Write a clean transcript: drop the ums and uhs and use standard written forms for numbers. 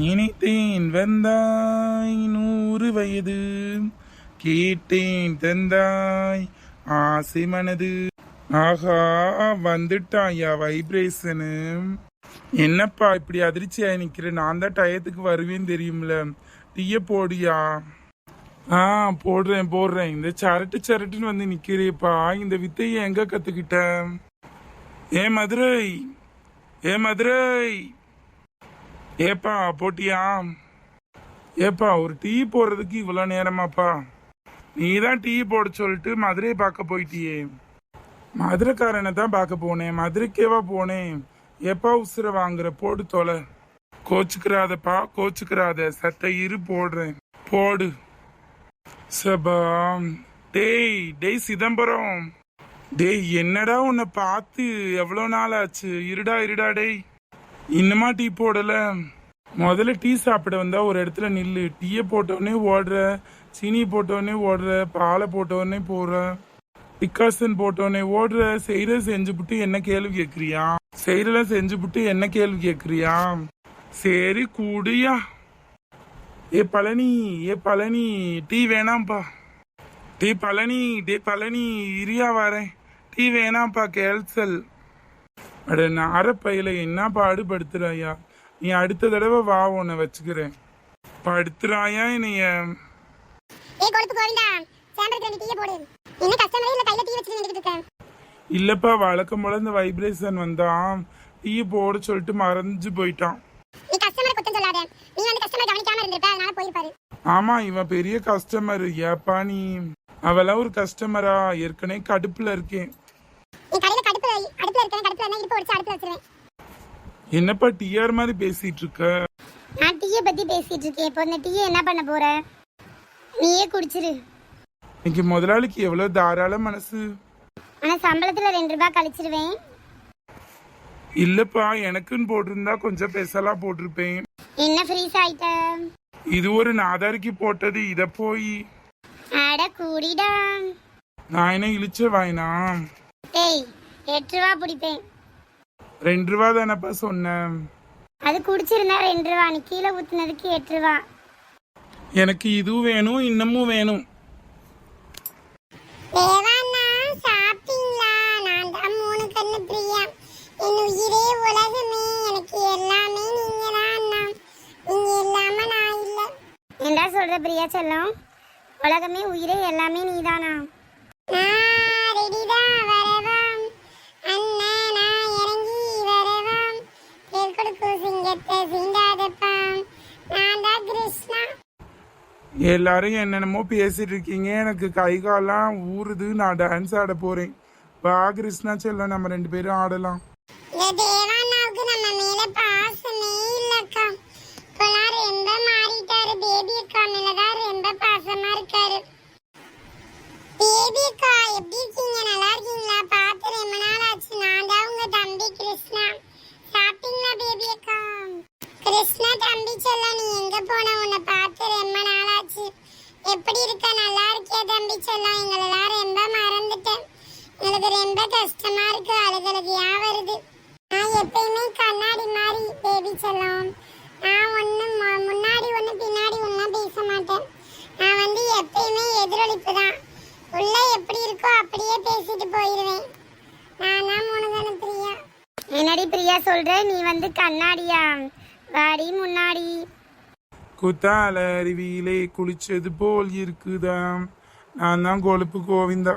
நினைத்தேன் வந்தாய் 100 வயது, கேட்டேன் தந்தாய் ஆசை மனது. ஆஹா, வந்துட்டாயா வைப்ரேஷனு. என்னப்பா இப்படி அதிர்ச்சியா நிக்கிறேன்? நான் தான் டயத்துக்கு வருவேன்னு தெரியும்ல. டீய போடியா? போடுறேன். இந்த சரட்டுன்னு வந்து நிக்கிறேப்பா. இந்த வித்தையை எங்க கத்துக்கிட்ட? ஏ மதுரை, ஏப்பா போட்டியா? ஏப்பா ஒரு டீ போடுறதுக்கு இவ்வளோ நேரமாப்பா? நீ தான் டீ போட சொல்லிட்டு மதுரையை பார்க்க போயிட்டியே. மதுரைக்காரனை தான் பார்க்க போனேன். மதுரைக்கேவா போனேன்? எப்பா உசுர வாங்குற? போடு தொலை. கோச்சுக்கிறாதப்பா, கோச்சுக்கிறாத. சட்டை இரு போடுறேன், போடு. சபா. டேய் சிதம்பரம், டேய் என்னடா உன்னை பார்த்து எவ்வளோ நாள் ஆச்சு? இருடா டேய், இன்னுமா டீ போடல? முதல்ல டீ சாப்பிட வந்தா ஒரு இடத்துல நில்லு. டீயை போட்டோடனே ஓடுற, சீனி போட்டோடனே ஓடுற, பாலை போட்டோடனே போடுற, டிக்காசன் போட்டோடனே ஓடுற. செய்யற செஞ்சுபிட்டு என்ன கேள்வி கேட்குறியா? செய்யறதெல்லாம் செஞ்சுபிட்டு என்ன கேள்வி கேட்குறியா? சரி கூடியா. ஏ பழனி டீ வேணாம்ப்பா. டே பழனி இரியா வரேன். டீ வேணாம்ப்பா, கேன்சல். அட நாரப்பையில என்ன பாடுபடுத்துறாயா? நீ அடுத்த தடவை வா, உன்னை வச்சுக்கிறேன். படுத்துறாயா என்னைய? இல்லப்பா, வழக்கம் போல இந்த வைப்ரேஷன் வந்தான். டீ போட சொல்லிட்டு மறைஞ்சு போயிட்டான். ஆமா, இவன் பெரிய கஸ்டமர். ஏப்பா நீ அவெல்லாம் ஒரு கஸ்டமரா? ஏற்கனவே கடுப்புல இருக்கேன். என்னப்பா டிஆர் மாதிரி பேசிட்டு இருக்க? நான் டீயை பத்தி பேசிட்டு இருக்கேன். இப்போ இந்த டீயை என்ன பண்ண போற? நீயே குடிச்சிரு. இன்னைக்கு முதலாளிக்கு எவ்வளவு தாராள மனசு. ஆனா சம்பளத்துல 2 ரூபாய் கழிச்சிருவேன். இல்லப்பா, எனக்குன்னு போட்டிருந்தா கொஞ்சம் பெசலா போட்டிருப்பேன். என்ன ஃப்ரீஸ் ஆயிட்ட? இது ஒரு நாதாரிக்கு போட்டது. இத போய் அட கூடிடா. நான் என்ன இழிச்ச வாயினா? டேய் 8 ரூபாய் பிடிப்பேன். 2 ரூபாய் தானப்பா சொன்னேன். அது குடிச்சிருந்தா 2 ரூபாய். நீ கீழே ஊத்துனதுக்கு 8 ரூபாய். எனக்கு இதுவும் வேணும், இன்னமும் வேணும். என்ன சொல்ற பிரியா செல்லம்? உலகமே உயிரே எல்லாமே நீதானா? எல்லாரும் என்னென்னமோ பேசிட்டு இருக்கீங்க. எனக்கு கை கால்லாம் ஊறுது. நான் டான்ஸ் ஆட போறேன். வா கிருஷ்ணா செல்லம், நம்ம 2 பேரும் ஆடலாம். கிருஷ்ணா தம்பி செல்லம், நீ எங்க போன? உன்னை பார்த்து ரொம்ப நாளாச்சு. எப்படி இருக்க? நல்லா இருக்கியா தம்பி செல்லம்? எங்களெல்லாம் ரொம்ப மறந்துட்டேன். எங்களுக்கு ரொம்ப கஷ்டமா இருக்கு. அழுகழுகையா வருது. நான் எப்பயுமே கண்ணாடி மாதிரி பேபி செல்லம். நான் ஒண்ணு முன்னாடி ஒண்ணு பின்னாடி ஒண்ணா பேச மாட்டேன். நான் வந்து எப்பயுமே எதிரொலிப்பு தான். உள்ள எப்படி இருக்கோ அப்படியே பேசிட்டு போயிடுவேன். நான் தான் முனுகனு பிரியா. என்னடி பிரியா சொல்ற? நீ வந்து கண்ணாடியா? வாடி முன்னாடி. குத்தால அருவியிலே குளிச்சது போல் இருக்குதாம். நான் தான் கொழுப்பு கோவிந்தா.